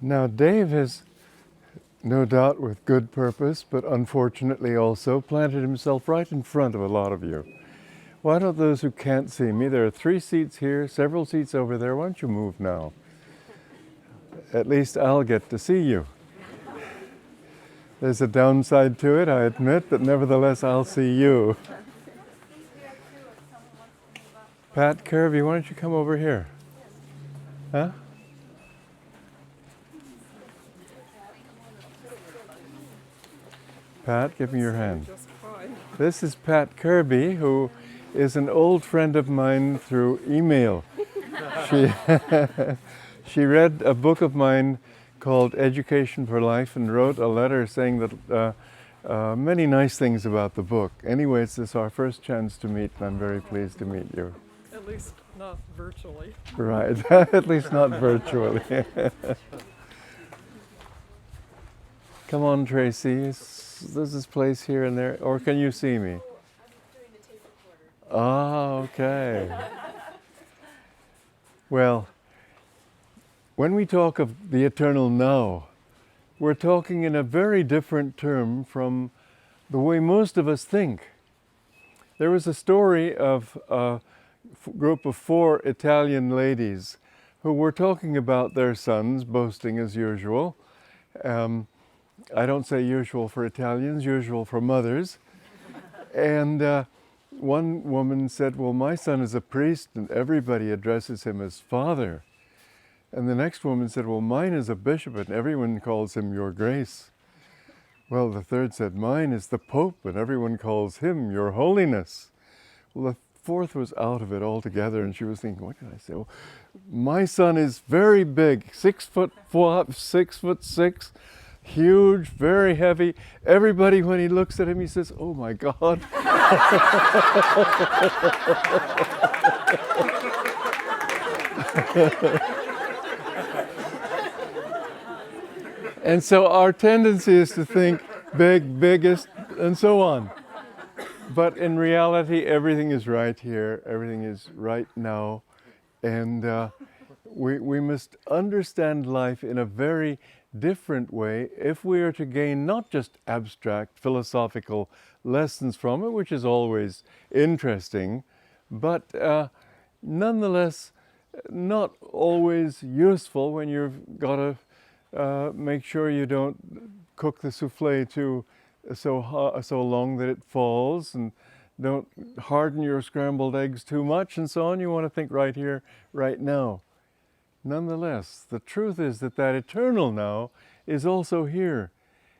Now, Dave has, no doubt with good purpose, but unfortunately also planted himself right in front of a lot of you. Why don't those who can't see me, there are 3 seats here, several seats over there, why don't you move now? At least I'll get to see you. There's a downside to it, I admit, but nevertheless I'll see you. Pat Kirby, why don't you come over here? Huh? Pat, give me your hand. This is Pat Kirby, who is an old friend of mine through email. She read a book of mine called Education for Life and wrote a letter saying that many nice things about the book. Anyway, this is our first chance to meet, and I'm very pleased to meet you. At least not virtually. Right, at least not virtually. Come on, Tracy. There's this place here and there. Or can you see me? I'm doing the tape recorder. Ah, okay. Well, when we talk of the eternal now, we're talking in a very different term from the way most of us think. There was a story of a group of 4 Italian ladies who were talking about their sons, boasting as usual. I don't say usual for Italians, usual for mothers. And one woman said, well, my son is a priest and everybody addresses him as father. And the next woman said, well, mine is a bishop and everyone calls him your grace. Well, the third said, mine is the Pope and everyone calls him your holiness. Well, the fourth was out of it altogether and she was thinking, what can I say? Well, my son is very big, 6'4", 6'6", huge, very heavy. Everybody, when he looks at him, he says, oh my God. And so our tendency is to think big, biggest, and so on. But in reality, everything is right here, everything is right now. And we must understand life in a very different way if we are to gain not just abstract philosophical lessons from it, which is always interesting, but nonetheless not always useful when you've got to make sure you don't cook the souffle too so long that it falls, and don't harden your scrambled eggs too much and so on. You want to think right here, right now. Nonetheless, the truth is that that eternal now is also here.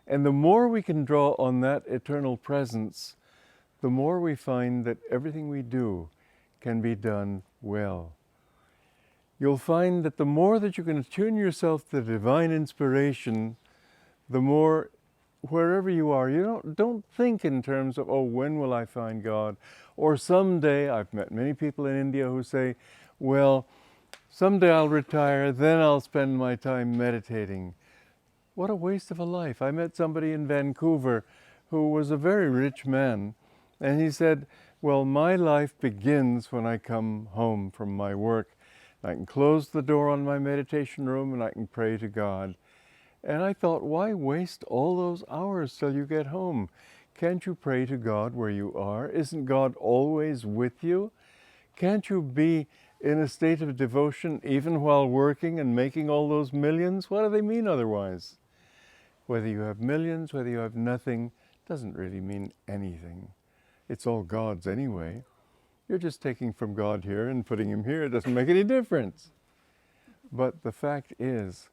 And the more we can draw on that eternal presence, the more we find that everything we do can be done well. You'll find that the more that you can attune yourself to divine inspiration, the more, wherever you are, you don't think in terms of, oh, when will I find God? Or someday. I've met many people in India who say, well, someday I'll retire, then I'll spend my time meditating. What a waste of a life. I met somebody in Vancouver who was a very rich man, and he said, well, my life begins when I come home from my work. I can close the door on my meditation room and I can pray to God. And I thought, why waste all those hours till you get home? Can't you pray to God where you are? Isn't God always with you? Can't you be in a state of devotion even while working and making all those millions? What do they mean otherwise? Whether you have millions, whether you have nothing, doesn't really mean anything. It's all God's anyway. You're just taking from God here and putting him here. It doesn't make any difference. But the fact is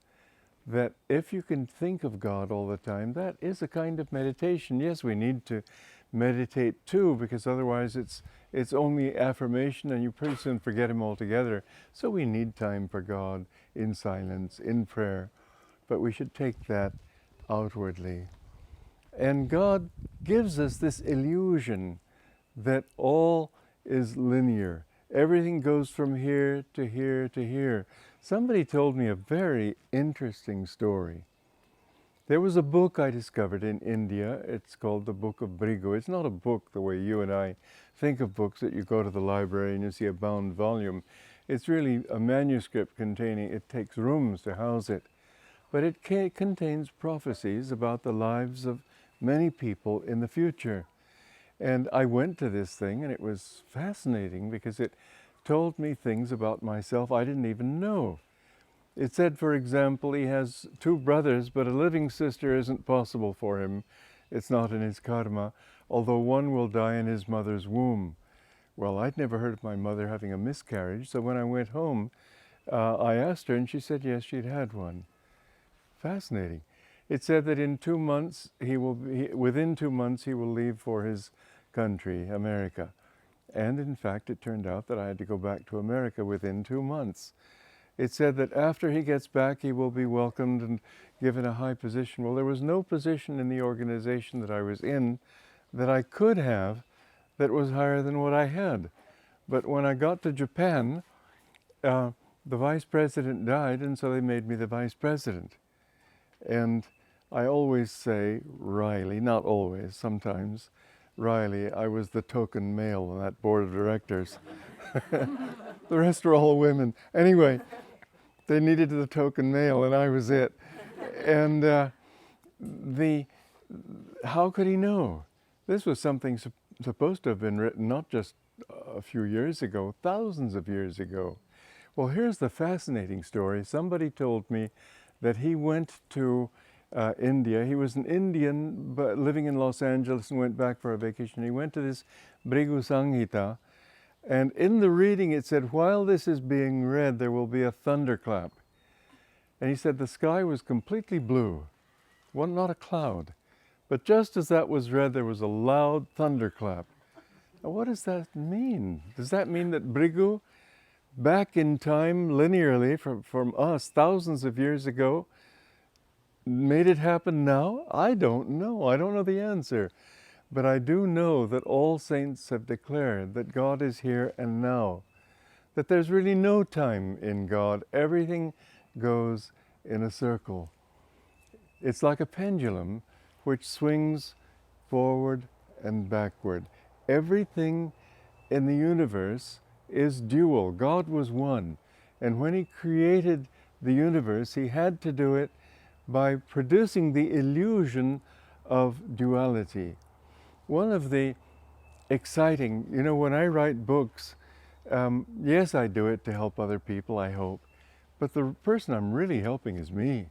that if you can think of God all the time, that is a kind of meditation. Yes, we need to meditate too, because otherwise it's only affirmation and you pretty soon forget him altogether. So we need time for God in silence, in prayer. But we should take that outwardly. And God gives us this illusion that all is linear. Everything goes from here to here to here. Somebody told me a very interesting story. There was a book I discovered in India. It's called the Book of Brigu. It's not a book the way you and I think of books, that you go to the library and you see a bound volume. It's really a manuscript containing, it takes rooms to house it. but it contains prophecies about the lives of many people in the future. And I went to this thing, and it was fascinating because it told me things about myself I didn't even know. It said, for example, he has 2 brothers, but a living sister isn't possible for him. It's not in his karma, although one will die in his mother's womb. Well, I'd never heard of my mother having a miscarriage, so when I went home, I asked her, and she said yes, she'd had one. Fascinating. It said that in 2 months, within 2 months, he will leave for his country, America. And in fact, it turned out that I had to go back to America within 2 months. It said that after he gets back, he will be welcomed and given a high position. Well, there was no position in the organization that I was in that I could have that was higher than what I had. But when I got to Japan, the vice president died, and so they made me the vice president. And I always say, Riley, not always, sometimes, Riley, I was the token male on that board of directors. The rest were all women. Anyway, they needed the token male, and I was it. And how could he know? This was something supposed to have been written not just a few years ago, thousands of years ago. Well, here's the fascinating story. Somebody told me that he went to India. He was an Indian but living in Los Angeles and went back for a vacation. He went to this Bhrigu Samhita, and in the reading it said, while this is being read, there will be a thunderclap. And he said the sky was completely blue, well, not a cloud. But just as that was read, there was a loud thunderclap. Now, what does that mean? Does that mean that Bhrigu, back in time, linearly, from us, thousands of years ago, made it happen now? I don't know. I don't know the answer. But I do know that all saints have declared that God is here and now, that there's really no time in God. Everything goes in a circle. It's like a pendulum which swings forward and backward. Everything in the universe is dual. God was one. And when he created the universe, he had to do it by producing the illusion of duality. One of the exciting, when I write books, yes, I do it to help other people, I hope, but the person I'm really helping is me.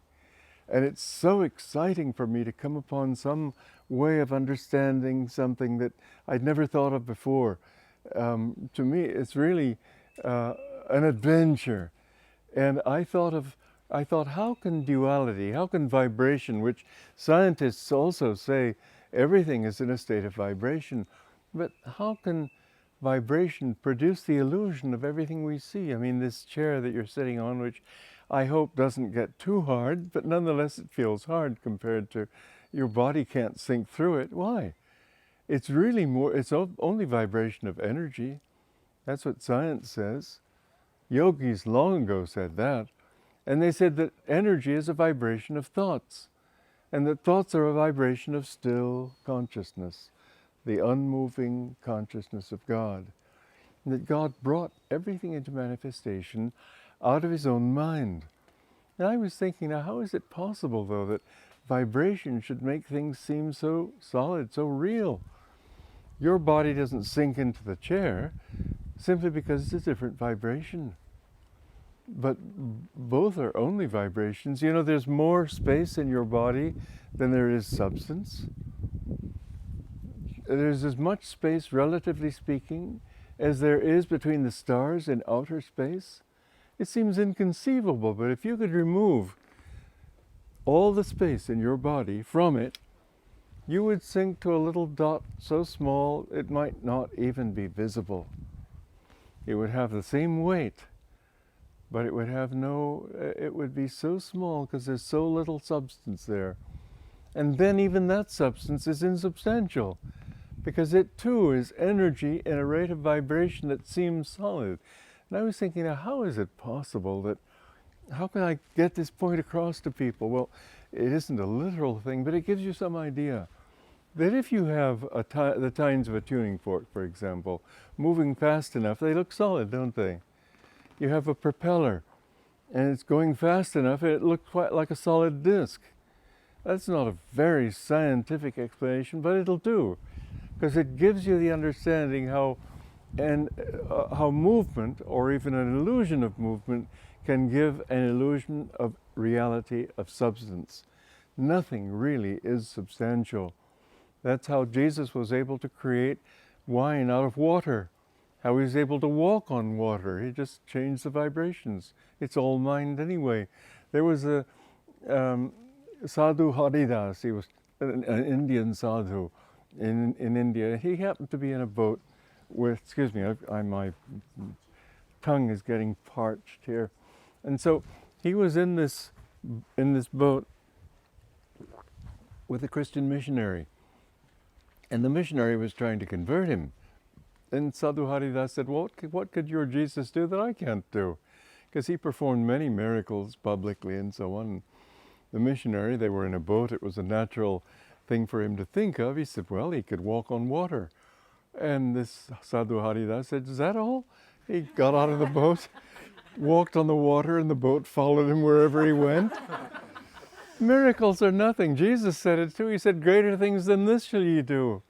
And it's so exciting for me to come upon some way of understanding something that I'd never thought of before. To me, it's really an adventure. And I thought, how can duality, how can vibration, which scientists also say everything is in a state of vibration, but how can vibration produce the illusion of everything we see? I mean, this chair that you're sitting on, which I hope doesn't get too hard, but nonetheless it feels hard compared to your body can't sink through it. Why? It's really it's only vibration of energy. That's what science says. Yogis long ago said that. And they said that energy is a vibration of thoughts, and that thoughts are a vibration of still consciousness, the unmoving consciousness of God. And that God brought everything into manifestation out of his own mind. And I was thinking, now how is it possible, though, that vibration should make things seem so solid, so real? Your body doesn't sink into the chair simply because it's a different vibration. But both are only vibrations. There's more space in your body than there is substance. There's as much space, relatively speaking, as there is between the stars in outer space. It seems inconceivable, but if you could remove all the space in your body from it, you would sink to a little dot so small it might not even be visible. It would have the same weight, but it would be so small because there's so little substance there. And then even that substance is insubstantial, because it too is energy in a rate of vibration that seems solid. And I was thinking, now, how is it possible that, how can I get this point across to people? Well, it isn't a literal thing, but it gives you some idea that if you have the tines of a tuning fork, for example, moving fast enough, they look solid, don't they? You have a propeller. and it's going fast enough, and it looks quite like a solid disk. That's not a very scientific explanation, but it'll do, because it gives you the understanding how movement, or even an illusion of movement, can give an illusion of reality, of substance. Nothing really is substantial. That's how Jesus was able to create wine out of water, how he was able to walk on water. He just changed the vibrations. It's all mind anyway. There was a Sadhu Haridas. He was an Indian sadhu in India. He happened to be in a boat with, excuse me, my tongue is getting parched here. And so he was in this boat with a Christian missionary. And the missionary was trying to convert him. And Sadhu Haridas said, well, what could your Jesus do that I can't do? Because he performed many miracles publicly and so on. The missionary, they were in a boat, it was a natural thing for him to think of. He said, well, he could walk on water. And this Sadhu Haridas said, is that all? He got out of the boat, walked on the water, and the boat followed him wherever he went. Miracles are nothing. Jesus said it too. He said, greater things than this shall ye do.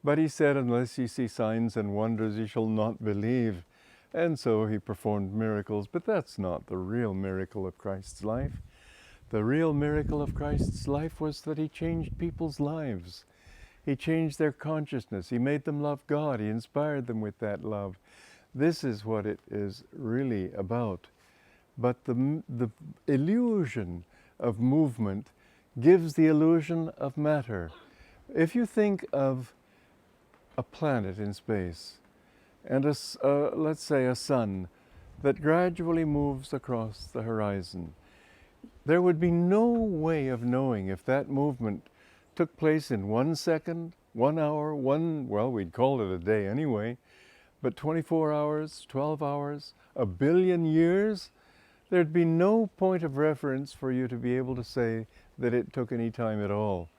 But he said, unless ye see signs and wonders, ye shall not believe. And so he performed miracles, but that's not the real miracle of Christ's life. The real miracle of Christ's life was that he changed people's lives. He changed their consciousness. He made them love God. He inspired them with that love. This is what it is really about. But the illusion of movement gives the illusion of matter. If you think of a planet in space and let's say a sun that gradually moves across the horizon, there would be no way of knowing if that movement took place in 1 second, 1 hour, well, we'd call it a day anyway, but 24 hours, 12 hours, a billion years, there'd be no point of reference for you to be able to say that it took any time at all.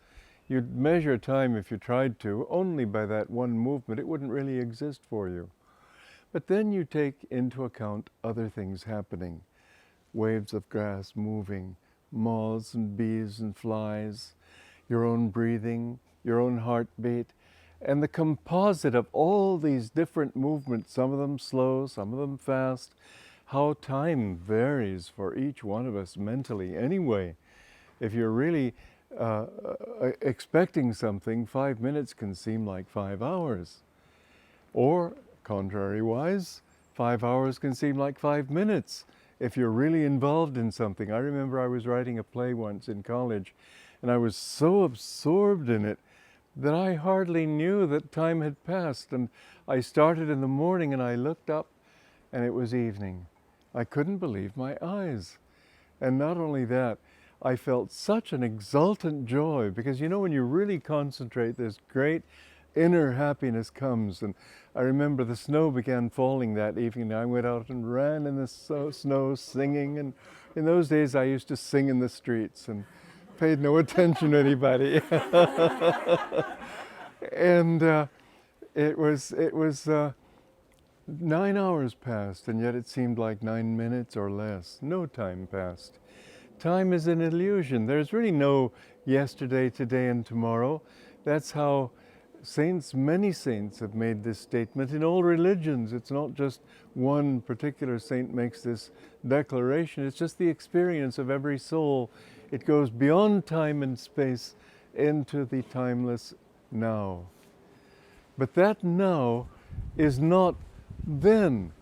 You'd measure time, if you tried to, only by that one movement. It wouldn't really exist for you. But then you take into account other things happening. Waves of grass moving, moths and bees and flies, your own breathing, your own heartbeat, and the composite of all these different movements, some of them slow, some of them fast, how time varies for each one of us mentally anyway. If you're really expecting something, 5 minutes can seem like 5 hours. Or, contrary-wise, 5 hours can seem like 5 minutes if you're really involved in something. I remember I was writing a play once in college, and I was so absorbed in it that I hardly knew that time had passed. And I started in the morning and I looked up and it was evening. I couldn't believe my eyes. And not only that, I felt such an exultant joy, because you know, when you really concentrate, this great inner happiness comes. And I remember the snow began falling that evening. I went out and ran in the snow singing, and in those days I used to sing in the streets and paid no attention to anybody. And it was 9 hours passed, and yet it seemed like 9 minutes or less. No time passed. Time is an illusion. There's really no yesterday, today, and tomorrow. That's how saints, many saints, have made this statement in all religions. It's not just one particular saint makes this declaration. It's just the experience of every soul. It goes beyond time and space into the timeless now. But that now is not then.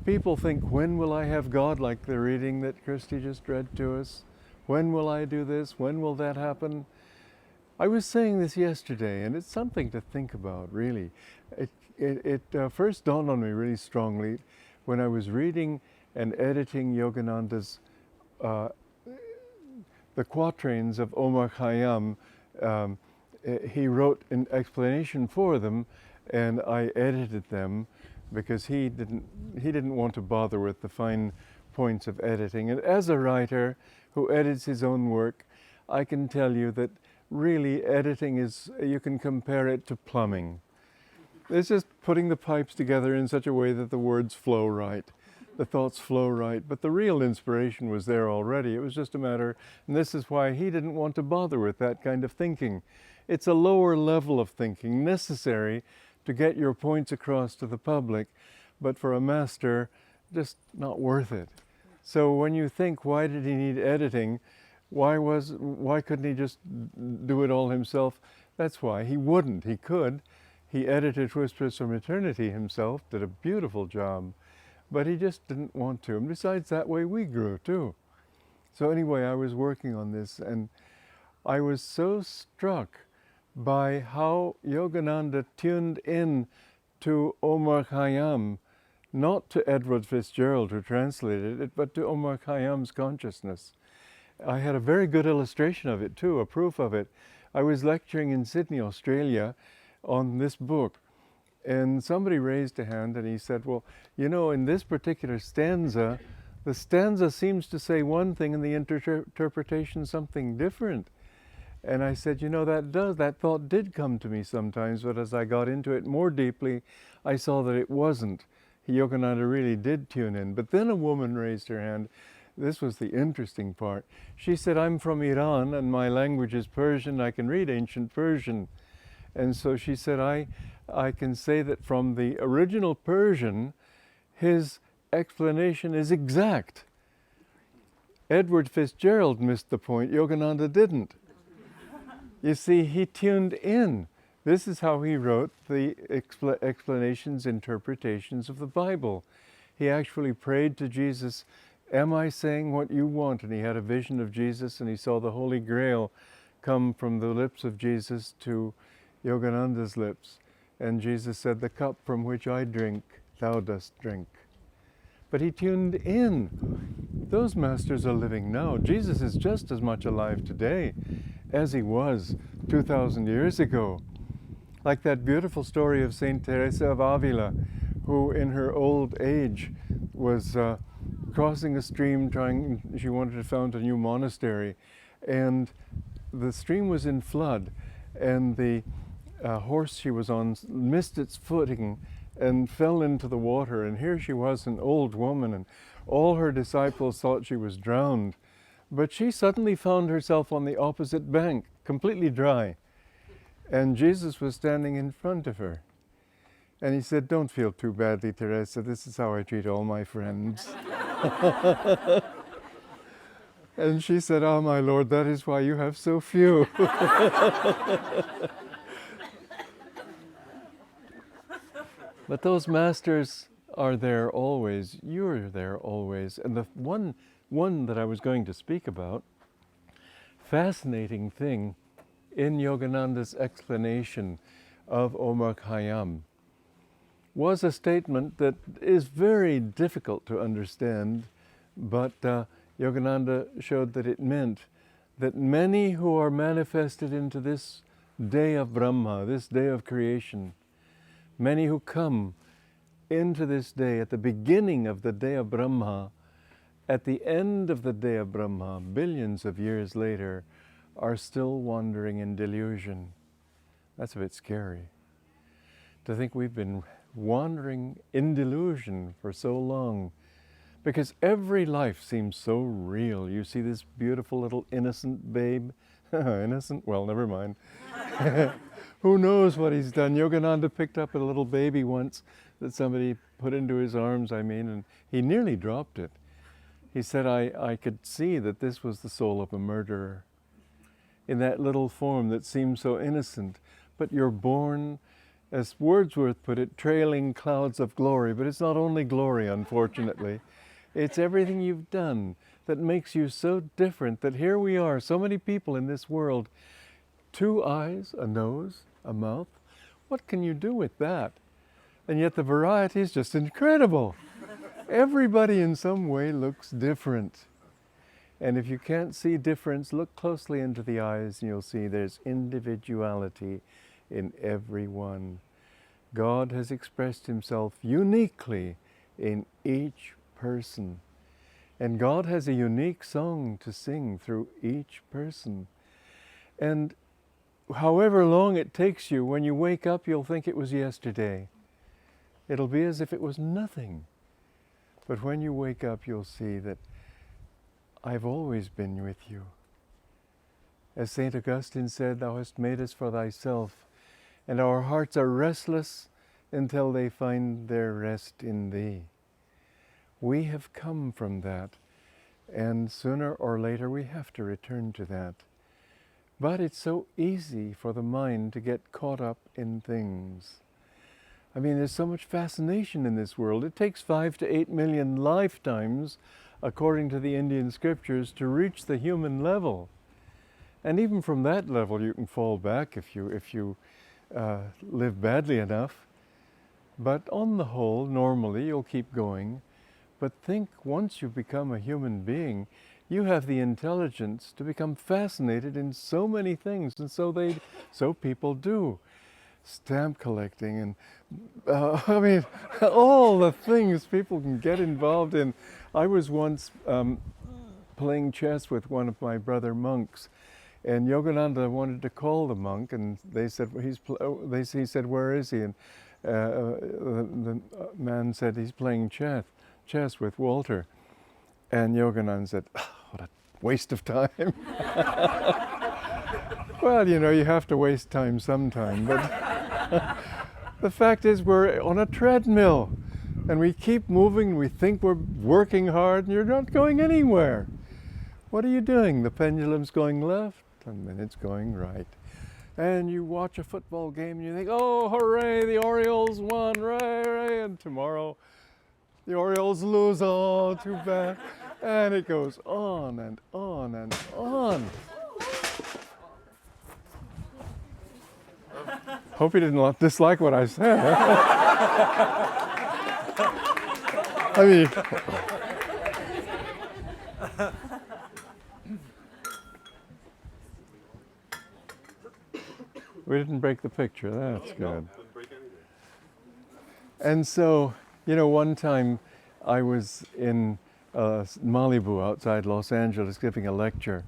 People think, when will I have God, like the reading that Christy just read to us? When will I do this? When will that happen? I was saying this yesterday, and it's something to think about, really. It first dawned on me really strongly when I was reading and editing Yogananda's the quatrains of Omar Khayyam. He wrote an explanation for them, and I edited them because he didn't want to bother with the fine points of editing. And as a writer who edits his own work, I can tell you that really editing is, you can compare it to plumbing. It's just putting the pipes together in such a way that the words flow right. the thoughts flow right, but the real inspiration was there already. It was just a matter, and this is why he didn't want to bother with that kind of thinking. It's a lower level of thinking necessary to get your points across to the public, but for a master, just not worth it. So when you think, why did he need editing? Why couldn't he just do it all himself? That's why. He wouldn't. He could. He edited Whispers from Eternity himself, did a beautiful job, but he just didn't want to. And besides, that way we grew too. So anyway, I was working on this, and I was so struck by how Yogananda tuned in to Omar Khayyam, not to Edward Fitzgerald who translated it, but to Omar Khayyam's consciousness. I had a very good illustration of it too, a proof of it. I was lecturing in Sydney, Australia on this book, and somebody raised a hand and he said, well, you know, in this particular stanza, the stanza seems to say one thing and the interpretation something different. And I said, you know, that thought did come to me sometimes, but as I got into it more deeply, I saw that it wasn't. Yogananda really did tune in. But then a woman raised her hand. This was the interesting part. She said, I'm from Iran and my language is Persian. I can read ancient Persian. And so she said, I can say that from the original Persian, his explanation is exact. Edward Fitzgerald missed the point, Yogananda didn't. You see, he tuned in. This is how he wrote the explanations, interpretations of the Bible. He actually prayed to Jesus, am I saying what you want? And he had a vision of Jesus and he saw the Holy Grail come from the lips of Jesus to Yogananda's lips. And Jesus said, the cup from which I drink, thou dost drink. But he tuned in. Those masters are living now. Jesus is just as much alive today as he was 2,000 years ago. Like that beautiful story of Saint Teresa of Avila, who in her old age was crossing a stream she wanted to found a new monastery, and the stream was in flood, and the horse she was on missed its footing and fell into the water, and here she was, an old woman, and all her disciples thought she was drowned, but she suddenly found herself on the opposite bank, completely dry, and Jesus was standing in front of her. And he said, don't feel too badly, Teresa, this is how I treat all my friends. And she said, oh my Lord, that is why you have so few. But those masters are there always. You're there always. And the one that I was going to speak about, fascinating thing in Yogananda's explanation of Omar Khayyam, was a statement that is very difficult to understand, but Yogananda showed that it meant that many who are manifested into this day of Brahma, this day of creation, many who come into this day at the beginning of the day of Brahma, at the end of the day of Brahma, billions of years later, are still wandering in delusion. That's a bit scary. To think we've been wandering in delusion for so long, because every life seems so real. You see this beautiful little innocent babe. Innocent? Well, never mind. Who knows what he's done? Yogananda picked up a little baby once that somebody put into his arms, and he nearly dropped it. He said, I could see that this was the soul of a murderer in that little form that seemed so innocent. But you're born, as Wordsworth put it, trailing clouds of glory. But it's not only glory, unfortunately. It's everything you've done that makes you so different, that here we are, so many people in this world, 2 eyes, a nose, a mouth. What can you do with that? And yet the variety is just incredible. Everybody in some way looks different. And if you can't see difference, look closely into the eyes and you'll see there's individuality in everyone. God has expressed himself uniquely in each person. And God has a unique song to sing through each person. And however long it takes you, when you wake up, you'll think it was yesterday. It'll be as if it was nothing. But when you wake up, you'll see that I've always been with you. As St. Augustine said, thou hast made us for thyself, and our hearts are restless until they find their rest in thee. We have come from that, and sooner or later we have to return to that. But it's so easy for the mind to get caught up in things. I mean, there's so much fascination in this world. It takes 5 to 8 million lifetimes, according to the Indian scriptures, to reach the human level. And even from that level, you can fall back if you live badly enough. But on the whole, normally, you'll keep going. But think, once you become a human being, you have the intelligence to become fascinated in so many things, and so people do. Stamp collecting and, I mean, all the things people can get involved in. I was once playing chess with one of my brother monks, and Yogananda wanted to call the monk, and they said, he said, where is he? And the man said, he's playing chess with Walter. And Yogananda said, oh, what a waste of time. Well, you know, you have to waste time sometime, but the fact is we're on a treadmill, and we keep moving, we think we're working hard, and you're not going anywhere. What are you doing? The pendulum's going left, and then it's going right. And you watch a football game, and you think, oh, hooray, the Orioles won, hooray, and tomorrow the Orioles lose, oh, too bad. And it goes on and on and on. Hope you didn't dislike what I said. I mean, we didn't break the picture, that's good. And so, you know, one time I was in Malibu outside Los Angeles giving a lecture,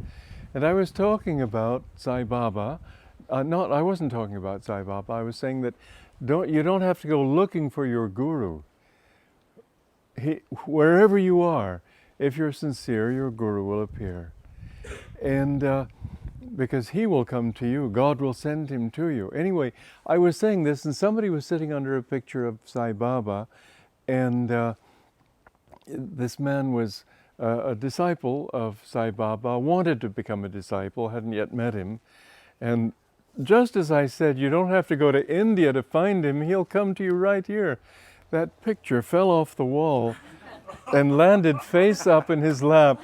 and I was talking about Sai Baba. I wasn't talking about Sai Baba. I was saying that you don't have to go looking for your guru. Wherever you are, if you're sincere, your guru will appear. And because he will come to you, God will send him to you. Anyway, I was saying this, and somebody was sitting under a picture of Sai Baba, and this man was a disciple of Sai Baba, wanted to become a disciple, hadn't yet met him. And just as I said, you don't have to go to India to find him, he'll come to you right here. That picture fell off the wall and landed face up in his lap.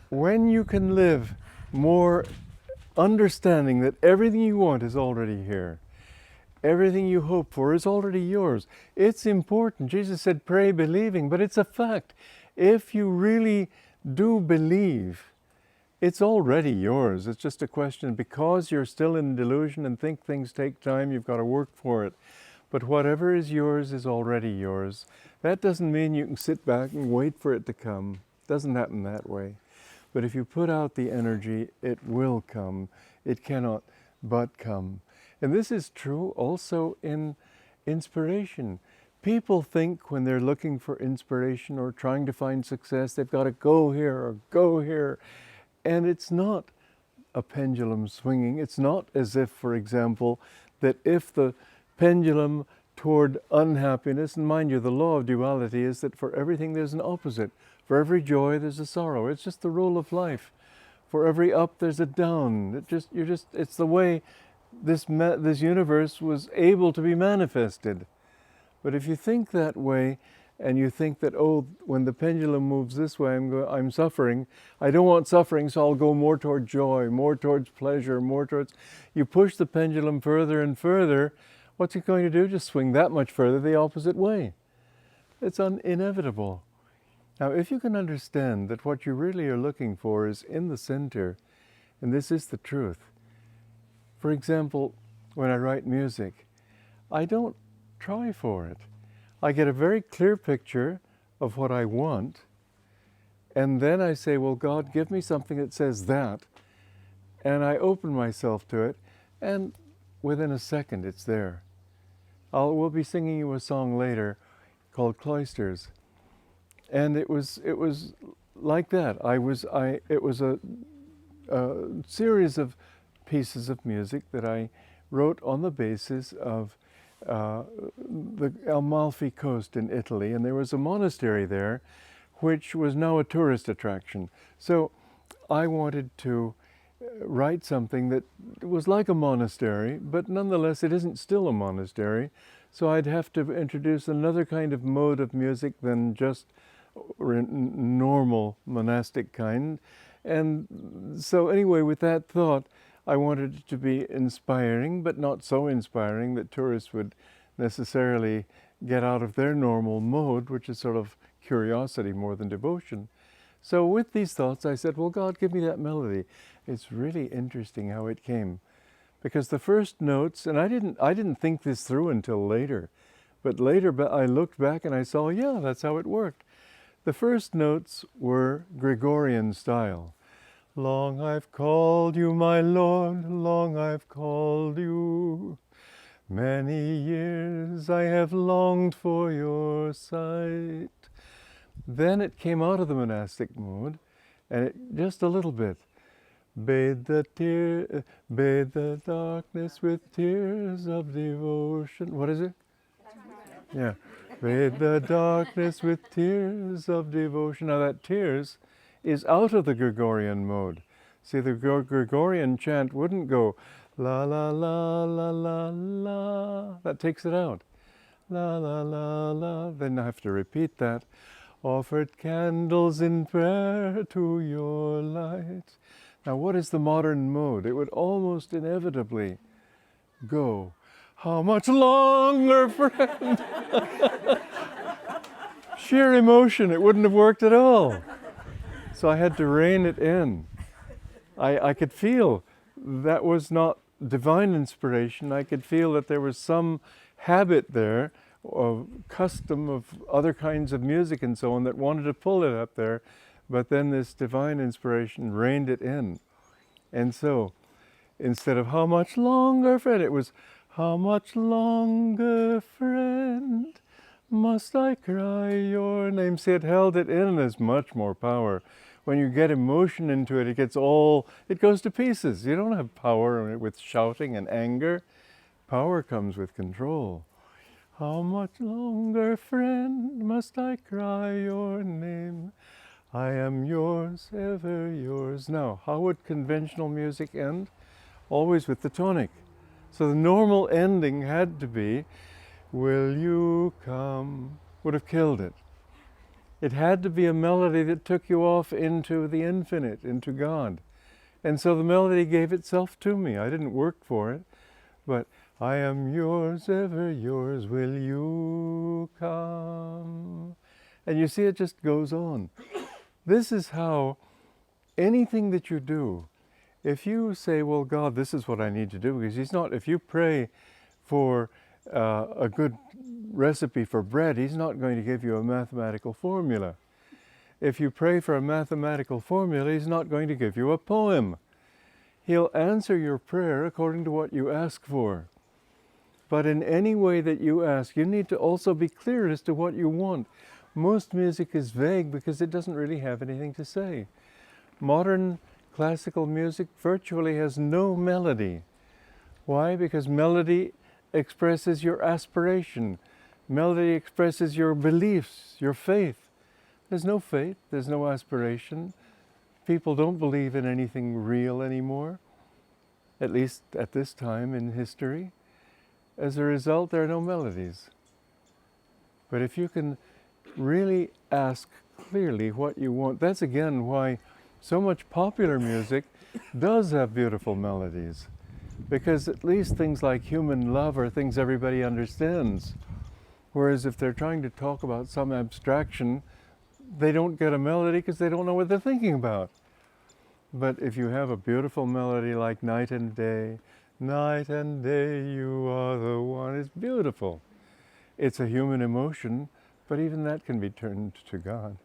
When you can live more understanding that everything you want is already here, everything you hope for is already yours. It's important. Jesus said, pray believing, but it's a fact. If you really do believe, it's already yours. It's just a question, because you're still in delusion and think things take time, you've got to work for it. But whatever is yours is already yours. That doesn't mean you can sit back and wait for it to come. It doesn't happen that way. But if you put out the energy, it will come. It cannot but come. And this is true also in inspiration. People think when they're looking for inspiration or trying to find success, they've got to go here or go here. And it's not a pendulum swinging. It's not as if, for example, that if the pendulum toward unhappiness, and mind you, the law of duality is that for everything there's an opposite. For every joy there's a sorrow. It's just the rule of life. For every up there's a down. It's the way this universe was able to be manifested. But if you think that way, and you think that, oh, when the pendulum moves this way, I'm suffering. I don't want suffering, so I'll go more toward joy, more towards pleasure, more towards... You push the pendulum further and further, what's it going to do? Just swing that much further the opposite way. It's inevitable. Now, if you can understand that what you really are looking for is in the center, and this is the truth. For example, when I write music, I don't try for it. I get a very clear picture of what I want, and then I say, well, God, give me something that says that, And I open myself to it, and within a second it's there. We'll be singing you a song later called Cloisters. And it was like that. It was a series of pieces of music that I wrote on the basis of the Amalfi Coast in Italy, and there was a monastery there which was now a tourist attraction. So I wanted to write something that was like a monastery, but nonetheless it isn't still a monastery. So I'd have to introduce another kind of mode of music than just normal monastic kind. And so anyway, with that thought, I wanted it to be inspiring, but not so inspiring that tourists would necessarily get out of their normal mode, which is sort of curiosity more than devotion. So with these thoughts, I said, well, God, give me that melody. It's really interesting how it came. Because the first notes, and I didn't think this through until later, but later I looked back and I saw, yeah, that's how it worked. The first notes were Gregorian style. Long I've called you, my Lord, long I've called you. Many years I have longed for your sight. Then it came out of the monastic mode, and just a little bit. Bathe the darkness with tears of devotion. What is it? Yeah. Bathe the darkness with tears of devotion. Now that tears is out of the Gregorian mode. See, the Gregorian chant wouldn't go la la la la la la. That takes it out. La la la la. Then I have to repeat that. Offered candles in prayer to your light. Now what is the modern mode? It would almost inevitably go, how much longer, friend? Sheer emotion, it wouldn't have worked at all. So I had to rein it in. I could feel that was not divine inspiration. I could feel that there was some habit there, of custom of other kinds of music and so on that wanted to pull it up there, but then this divine inspiration reined it in. And so, instead of how much longer, friend, it was how much longer, friend, must I cry your name? See, it held it in, and there's much more power. When you get emotion into it, it goes to pieces. You don't have power with shouting and anger. Power comes with control. How much longer, friend, must I cry your name? I am yours, ever yours. Now, how would conventional music end? Always with the tonic. So the normal ending had to be, will you come? Would have killed it. It had to be a melody that took you off into the infinite, into God. And so the melody gave itself to me. I didn't work for it, but I am yours, ever yours, will you come? And you see, it just goes on. This is how anything that you do, if you say, well, God, this is what I need to do, because if you pray for a good recipe for bread, He's not going to give you a mathematical formula. If you pray for a mathematical formula, He's not going to give you a poem. He'll answer your prayer according to what you ask for. But in any way that you ask, you need to also be clear as to what you want. Most music is vague because it doesn't really have anything to say. Modern classical music virtually has no melody. Why? Because melody expresses your aspiration. Melody expresses your beliefs, your faith. There's no faith, there's no aspiration. People don't believe in anything real anymore, at least at this time in history. As a result, there are no melodies. But if you can really ask clearly what you want, that's again why so much popular music does have beautiful melodies. Because at least things like human love are things everybody understands. Whereas if they're trying to talk about some abstraction, they don't get a melody because they don't know what they're thinking about. But if you have a beautiful melody like night and day, you are the one, it's beautiful. It's a human emotion, but even that can be turned to God.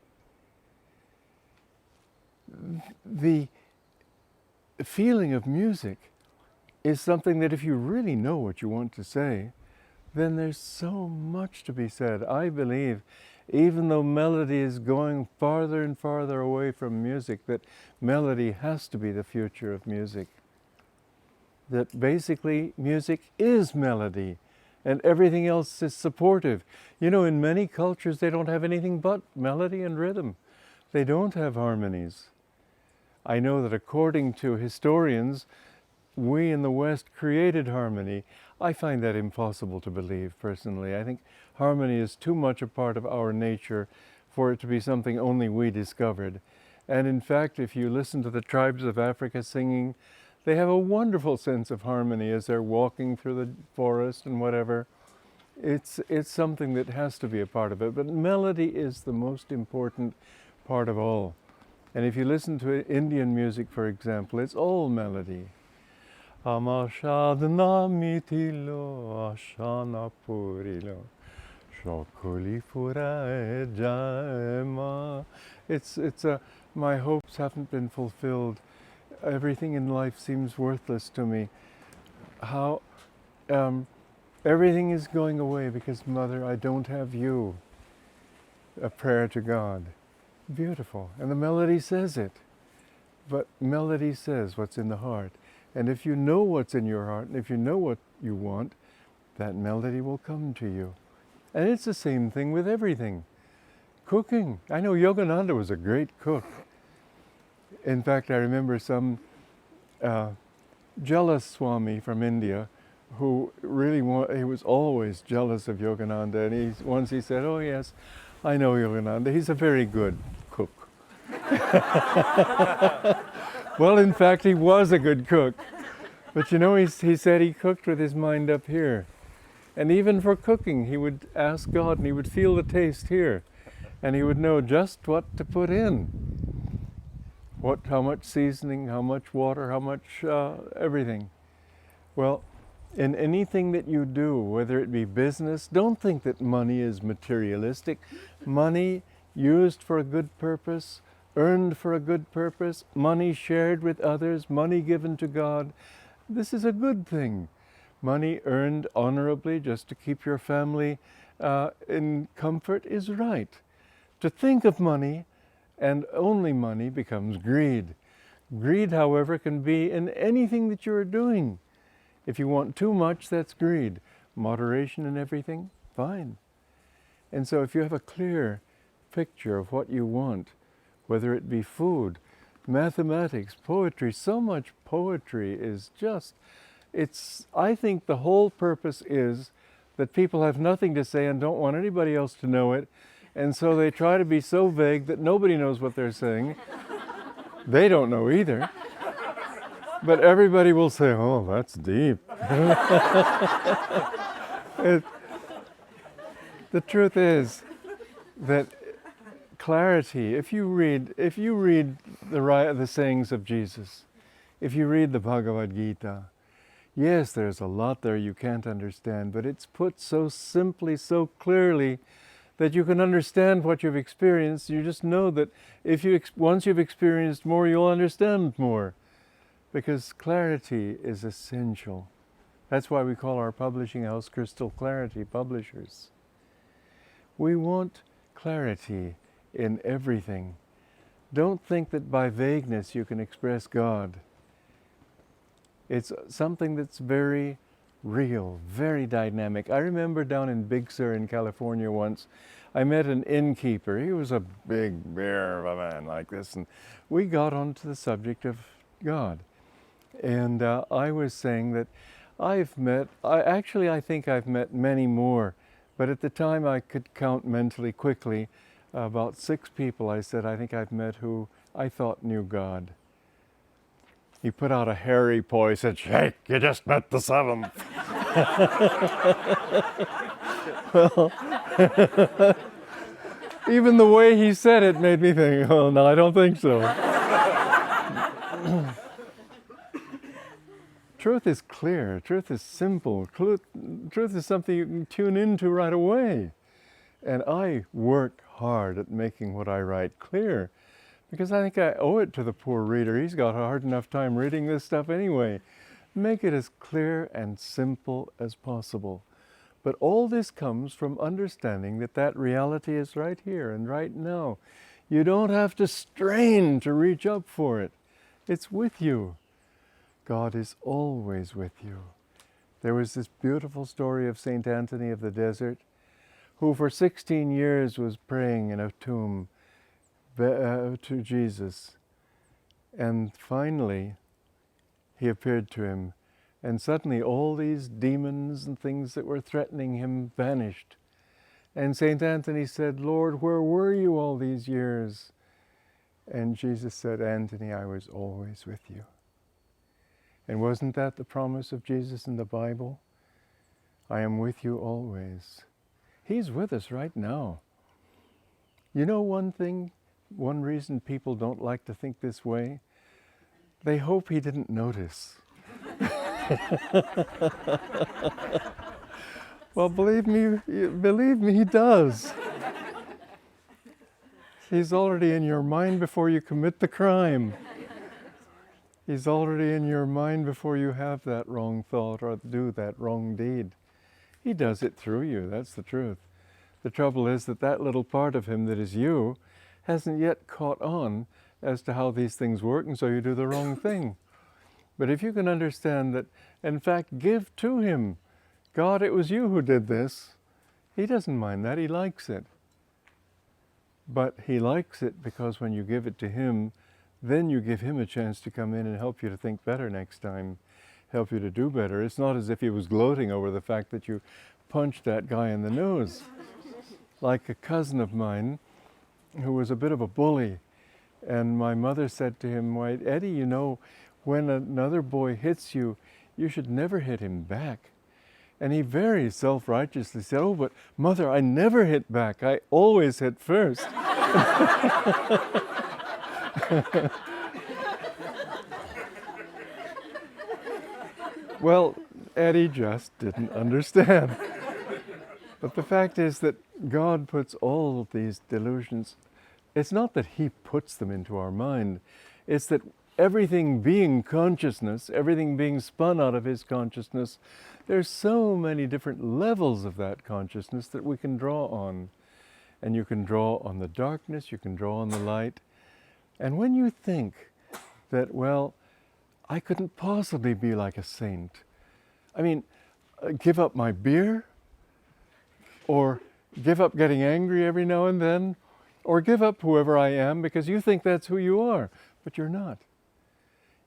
feeling of music is something that if you really know what you want to say, then there's so much to be said. I believe, even though melody is going farther and farther away from music, that melody has to be the future of music. That basically music is melody and everything else is supportive. You know, in many cultures they don't have anything but melody and rhythm. They don't have harmonies. I know that according to historians, we in the West created harmony. I find that impossible to believe, personally. I think harmony is too much a part of our nature for it to be something only we discovered. And in fact, if you listen to the tribes of Africa singing, they have a wonderful sense of harmony as they're walking through the forest and whatever. It's something that has to be a part of it. But melody is the most important part of all. And if you listen to Indian music, for example, it's all melody. Amashadna mitilo ashana purilo shokuli pura jama. It's my hopes haven't been fulfilled. Everything in life seems worthless to me. How everything is going away because, Mother, I don't have you. A prayer to God. Beautiful. And the melody says it. But melody says what's in the heart. And if you know what's in your heart, and if you know what you want, that melody will come to you. And it's the same thing with everything. Cooking. I know Yogananda was a great cook. In fact, I remember some jealous Swami from India who really he was always jealous of Yogananda. And once he said, "Oh yes, I know Yogananda. He's a very good cook." Well, in fact, he was a good cook. But you know, he said he cooked with his mind up here. And even for cooking, he would ask God and he would feel the taste here. And he would know just what to put in. How much seasoning, how much water, how much everything. Well, in anything that you do, whether it be business, don't think that money is materialistic. Money used for a good purpose, earned for a good purpose, money shared with others, money given to God, this is a good thing. Money earned honorably just to keep your family in comfort is right. To think of money and only money becomes greed. Greed, however, can be in anything that you're doing. If you want too much, that's greed. Moderation in everything, fine. And so if you have a clear picture of what you want, whether it be food, mathematics, poetry, so much poetry is just, I think the whole purpose is that people have nothing to say and don't want anybody else to know it. And so they try to be so vague that nobody knows what they're saying. They don't know either. But everybody will say, "Oh, that's deep." The truth is that clarity, if you read the sayings of Jesus, if you read the Bhagavad Gita, yes, there's a lot there you can't understand, but it's put so simply, so clearly, that you can understand what you've experienced. You just know that once you've experienced more, you'll understand more. Because clarity is essential. That's why we call our publishing house Crystal Clarity Publishers. We want clarity in everything. Don't think that by vagueness you can express God. It's something that's very real, very dynamic. I remember down in Big Sur in California once, I met an innkeeper. He was a big bear of a man like this, and we got onto the subject of God. And I was saying that I think I've met many more, but at the time I could count mentally quickly about 6 people. I said, I think I've met who I thought knew God. He put out a hairy paw. He said, "Shake, you just met the 7th. Well, even the way he said it made me think, oh, no, I don't think so. Truth is clear. Truth is simple. Truth is something you can tune into right away. And I work hard at making what I write clear, because I think I owe it to the poor reader. He's got a hard enough time reading this stuff anyway. Make it as clear and simple as possible. But all this comes from understanding that that reality is right here and right now. You don't have to strain to reach up for it. It's with you. God is always with you. There was this beautiful story of St. Anthony of the Desert, who for 16 years was praying in a tomb to Jesus. And finally, he appeared to him. And suddenly all these demons and things that were threatening him vanished. And St. Anthony said, "Lord, where were you all these years?" And Jesus said, "Anthony, I was always with you." And wasn't that the promise of Jesus in the Bible? I am with you always. He's with us right now. You know one thing, one reason people don't like to think this way? They hope he didn't notice. Well, believe me, he does. He's already in your mind before you commit the crime. He's already in your mind before you have that wrong thought or do that wrong deed. He does it through you, that's the truth. The trouble is that that little part of him that is you hasn't yet caught on as to how these things work, and so you do the wrong thing. But if you can understand that, in fact, give to him. God, it was you who did this. He doesn't mind that, he likes it. But he likes it because when you give it to him, then you give him a chance to come in and help you to think better next time, help you to do better. It's not as if he was gloating over the fact that you punched that guy in the nose. Like a cousin of mine who was a bit of a bully, and my mother said to him, "Why, Eddie, you know, when another boy hits you, you should never hit him back." And he very self-righteously said, "Oh, but Mother, I never hit back. I always hit first." Well, Eddie just didn't understand. But the fact is that God puts all of these delusions. It's not that he puts them into our mind. It's that everything being consciousness, everything being spun out of his consciousness, there's so many different levels of that consciousness that we can draw on. And you can draw on the darkness, you can draw on the light. And when you think that, well, I couldn't possibly be like a saint. I mean, give up my beer? Or give up getting angry every now and then? Or give up whoever I am because you think that's who you are, but you're not.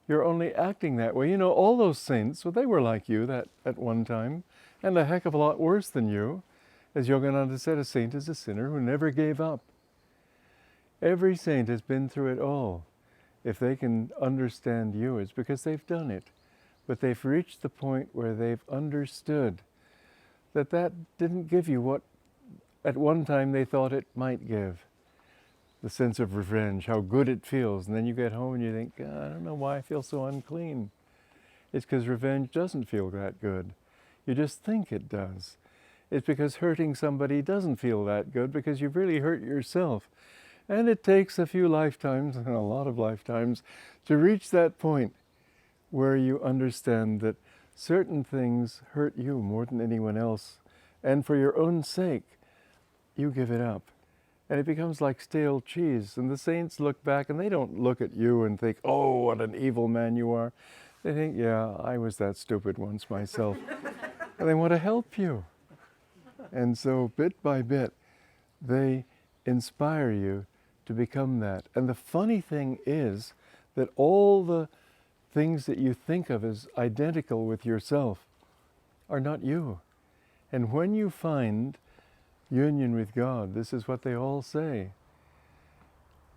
You're only acting that way. You know, all those saints, well, they were like you that at one time, and a heck of a lot worse than you. As Yogananda said, a saint is a sinner who never gave up. Every saint has been through it all. If they can understand you, it's because they've done it. But they've reached the point where they've understood that that didn't give you what at one time they thought it might give. The sense of revenge, how good it feels. And then you get home and you think, I don't know why I feel so unclean. It's because revenge doesn't feel that good. You just think it does. It's because hurting somebody doesn't feel that good because you've really hurt yourself. And it takes a few lifetimes, and a lot of lifetimes, to reach that point where you understand that certain things hurt you more than anyone else. And for your own sake, you give it up. And it becomes like stale cheese. And the saints look back and they don't look at you and think, oh, what an evil man you are. They think, yeah, I was that stupid once myself. And they want to help you. And so bit by bit, they inspire you to become that. And the funny thing is that all the things that you think of as identical with yourself are not you. And when you find union with God, this is what they all say.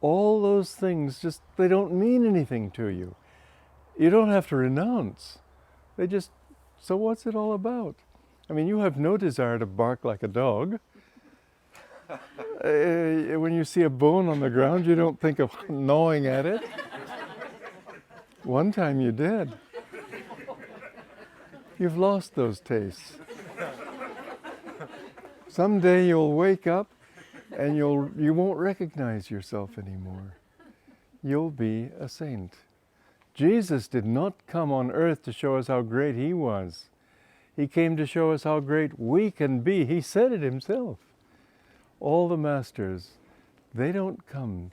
All those things just, they don't mean anything to you. You don't have to renounce. They just, so what's it all about? I mean, you have no desire to bark like a dog. When you see a bone on the ground, you don't think of gnawing at it. One time you did. You've lost those tastes. Someday you'll wake up and you won't recognize yourself anymore. you'll be a saint. Jesus did not come on earth to show us how great he was. He came to show us how great we can be. He said it himself. All the masters, they don't come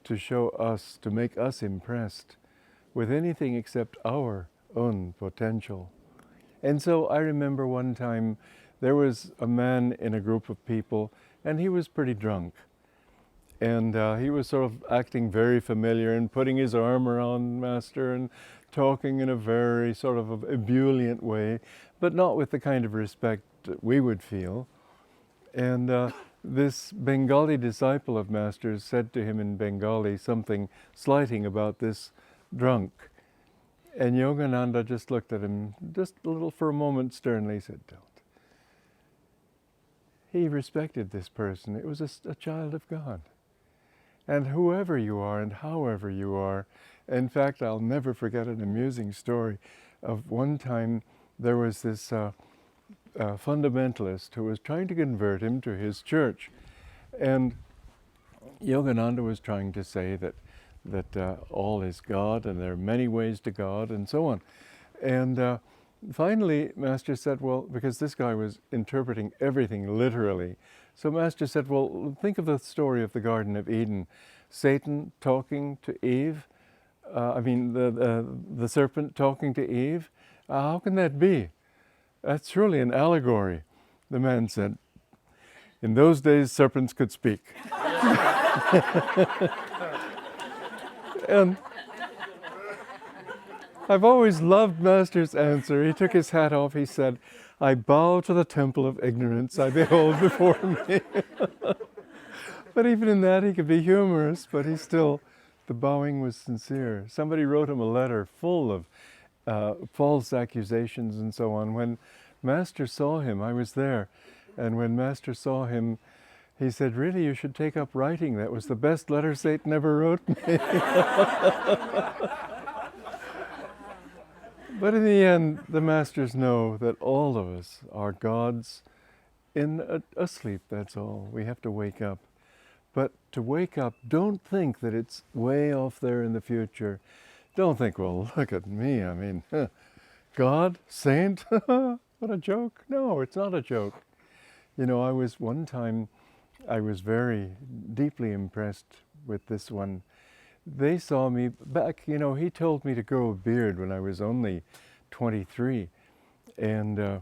to show us, to make us impressed with anything except our own potential. And so I remember one time there was a man in a group of people, and he was pretty drunk. And he was sort of acting very familiar and putting his arm around Master and talking in a very sort of ebullient way, but not with the kind of respect that we would feel. And this Bengali disciple of Master's said to him in Bengali something slighting about this drunk. And Yogananda just looked at him, just a little for a moment sternly, said, "Don't." He respected this person. It was a child of God. And whoever you are and however you are, in fact, I'll never forget an amusing story of one time there was this fundamentalist who was trying to convert him to his church. And Yogananda was trying to say that all is God and there are many ways to God and so on. And finally, Master said, well, because this guy was interpreting everything literally, so Master said, well, think of the story of the Garden of Eden. Satan talking to Eve, the serpent talking to Eve. How can that be? That's surely an allegory. The man said, in those days, serpents could speak. And I've always loved Master's answer. He took his hat off. He said, I bow to the temple of ignorance I behold before me. But even in that, he could be humorous, but the bowing was sincere. Somebody wrote him a letter full of false accusations and so on. When Master saw him, I was there, and when Master saw him, he said, really, you should take up writing. That was the best letter Satan ever wrote me. But in the end, the Masters know that all of us are gods asleep, that's all. We have to wake up. But to wake up, don't think that it's way off there in the future. Don't think, well, look at me, God, saint, what a joke. No, it's not a joke. You know, one time, I was very deeply impressed with this one. They saw me back, he told me to grow a beard when I was only 23. And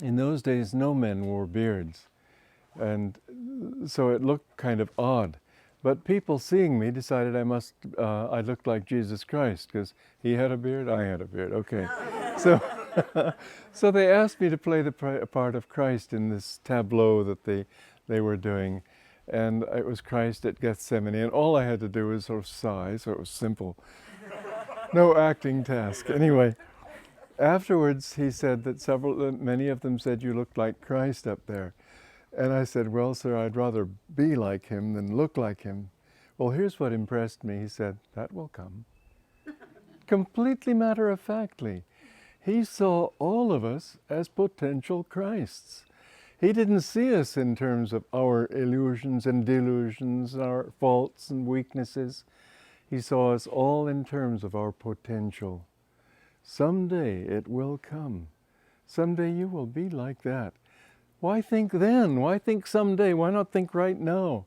in those days, no men wore beards. And so it looked kind of odd. But people seeing me decided I looked like Jesus Christ, because he had a beard, I had a beard, okay. So they asked me to play the part of Christ in this tableau that they were doing. And it was Christ at Gethsemane, and all I had to do was sort of sigh, so it was simple. No acting task. Anyway, afterwards he said that many of them said, you looked like Christ up there. And I said, well, sir, I'd rather be like him than look like him. Well, here's what impressed me. He said, that will come. Completely matter-of-factly. He saw all of us as potential Christs. He didn't see us in terms of our illusions and delusions, our faults and weaknesses. He saw us all in terms of our potential. Someday it will come. Someday you will be like that. Why think then? Why think someday? Why not think right now?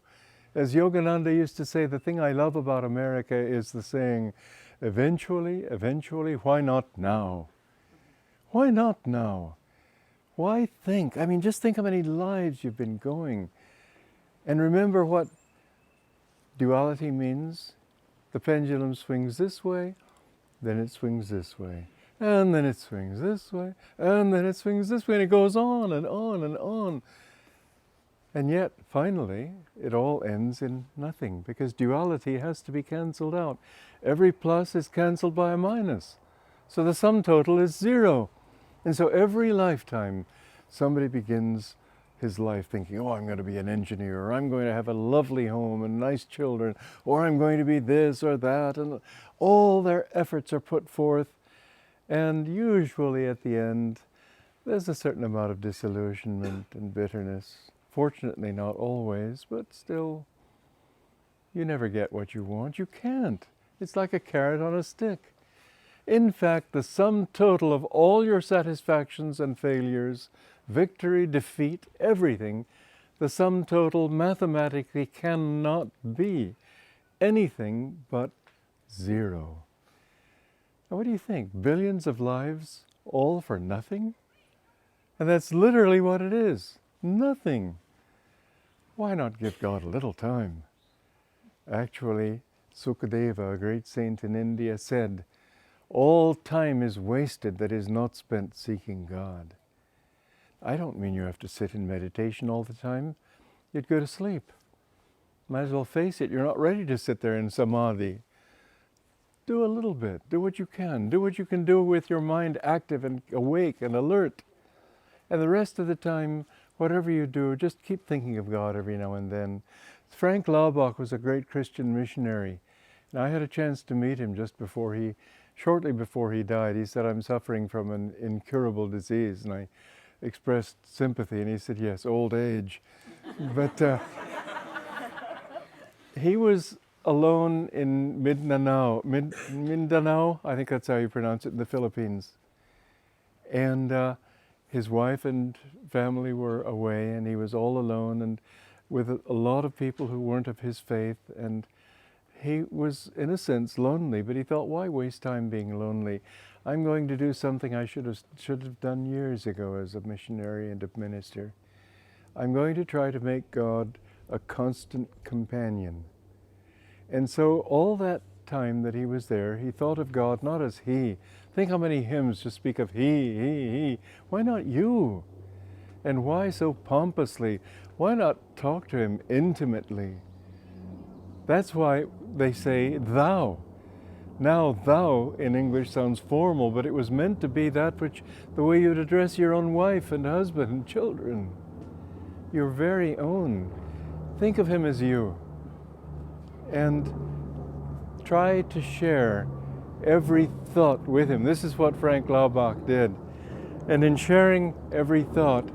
As Yogananda used to say, the thing I love about America is the saying, eventually, why not now? Why not now? Why think? Just think how many lives you've been going. And remember what duality means. The pendulum swings this way, then it swings this way, and then it swings this way, and then it swings this way, and it goes on and on and on. And yet, finally, it all ends in nothing, because duality has to be cancelled out. Every plus is cancelled by a minus. So the sum total is zero. And so every lifetime, somebody begins his life thinking, oh, I'm going to be an engineer, or I'm going to have a lovely home and nice children, or I'm going to be this or that, and all their efforts are put forth. And usually at the end, there's a certain amount of disillusionment and bitterness. Fortunately, not always, but still. You never get what you want. You can't. It's like a carrot on a stick. In fact, the sum total of all your satisfactions and failures, victory, defeat, everything, the sum total mathematically cannot be anything but zero. Now, what do you think? Billions of lives, all for nothing? And that's literally what it is. Nothing. Why not give God a little time? Actually, Sukadeva, a great saint in India, said, all time is wasted that is not spent seeking God. I don't mean you have to sit in meditation all the time. You'd go to sleep. Might as well face it, you're not ready to sit there in samadhi. Do a little bit. Do what you can. Do what you can do with your mind active and awake and alert. And the rest of the time, whatever you do, just keep thinking of God every now and then. Frank Laubach was a great Christian missionary. And I had a chance to meet him shortly before he died. He said, I'm suffering from an incurable disease. And I expressed sympathy, and he said, yes, old age. But he was alone in Mindanao, I think that's how you pronounce it, in the Philippines. And his wife and family were away, and he was all alone and with a lot of people who weren't of his faith. And he was, in a sense, lonely, but he thought, why waste time being lonely? I'm going to do something I should have done years ago as a missionary and a minister. I'm going to try to make God a constant companion. And so all that time that he was there, he thought of God not as he. Think how many hymns just speak of he. Why not you? And why so pompously? Why not talk to him intimately? That's why they say thou. Now, thou in English sounds formal, but it was meant to be that which, the way you'd address your own wife and husband and children. Your very own. Think of him as you. And try to share every thought with him. This is what Frank Laubach did. And in sharing every thought,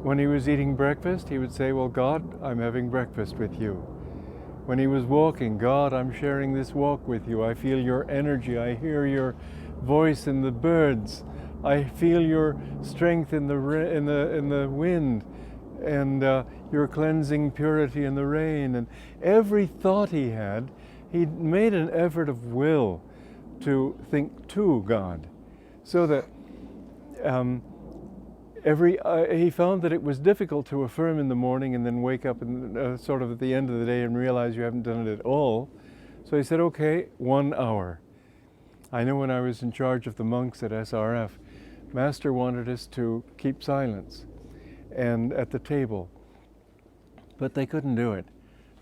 when he was eating breakfast, he would say, well, God, I'm having breakfast with you. When he was walking, God, I'm sharing this walk with you. I feel your energy. I hear your voice in the birds. I feel your strength in the wind, and your cleansing purity in the rain. And every thought he had, he made an effort of will to think to God, so that he found that it was difficult to affirm in the morning and then wake up and sort of at the end of the day and realize you haven't done it at all. So he said, okay, 1 hour. I know when I was in charge of the monks at SRF, Master wanted us to keep silence and at the table, but they couldn't do it.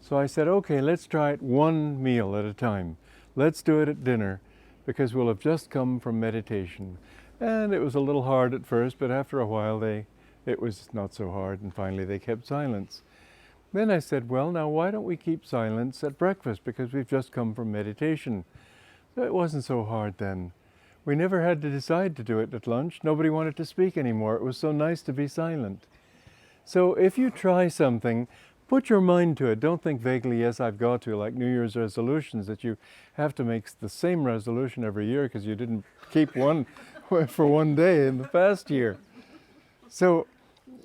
So I said, okay, let's try it one meal at a time. Let's do it at dinner, because we'll have just come from meditation. And it was a little hard at first, but after a while it was not so hard, and finally they kept silence. Then I said, well, now why don't we keep silence at breakfast, because we've just come from meditation. So it wasn't so hard then. We never had to decide to do it at lunch. Nobody wanted to speak anymore. It was so nice to be silent. So if you try something, put your mind to it. Don't think vaguely, yes, I've got to, like New Year's resolutions, that you have to make the same resolution every year because you didn't keep one for one day in the past year. So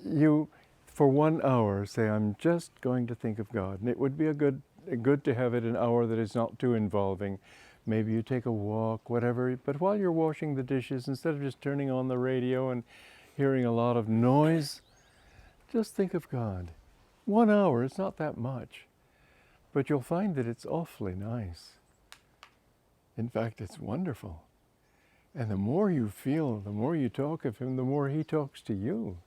you, for 1 hour, say, I'm just going to think of God. And it would be good to have it an hour that is not too involving. Maybe you take a walk, whatever, but while you're washing the dishes, instead of just turning on the radio and hearing a lot of noise, just think of God. 1 hour, it's not that much, but you'll find that it's awfully nice. In fact, it's wonderful. And the more you feel, the more you talk of him, the more he talks to you.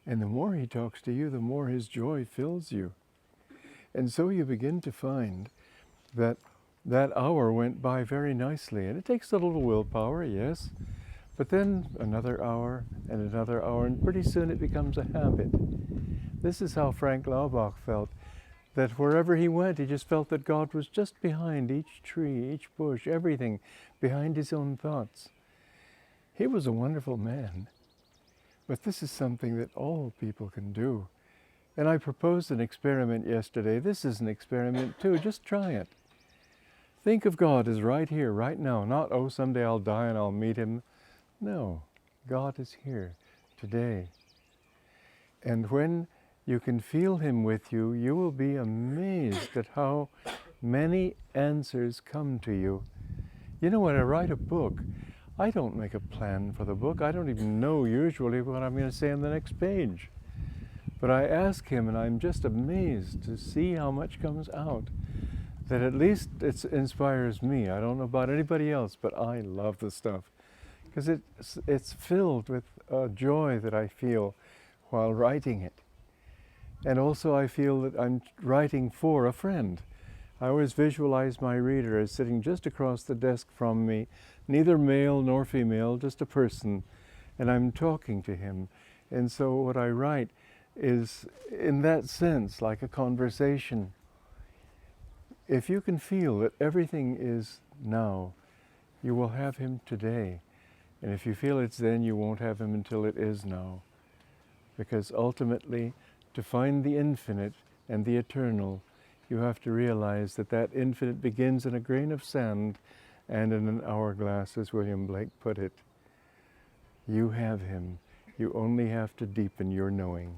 And the more he talks to you, the more his joy fills you. And so you begin to find that that hour went by very nicely. And it takes a little willpower, yes, but then another hour, and pretty soon it becomes a habit. This is how Frank Laubach felt, that wherever he went, he just felt that God was just behind each tree, each bush, everything, behind his own thoughts. He was a wonderful man, but this is something that all people can do. And I proposed an experiment yesterday. This is an experiment too. Just try it. Think of God as right here, right now. Not, oh, someday I'll die and I'll meet him. No, God is here today. And when you can feel him with you, you will be amazed at how many answers come to you. You know, when I write a book, I don't make a plan for the book. I don't even know usually what I'm going to say on the next page. But I ask him, and I'm just amazed to see how much comes out. That at least it inspires me. I don't know about anybody else, but I love the stuff. Because it's filled with joy that I feel while writing it. And also I feel that I'm writing for a friend. I always visualize my reader as sitting just across the desk from me, neither male nor female, just a person, and I'm talking to him. And so what I write is, in that sense, like a conversation. If you can feel that everything is now, you will have him today. And if you feel it's then, you won't have him until it is now. Because ultimately, to find the infinite and the eternal, you have to realize that that infinite begins in a grain of sand and in an hourglass, as William Blake put it. You have him. You only have to deepen your knowing.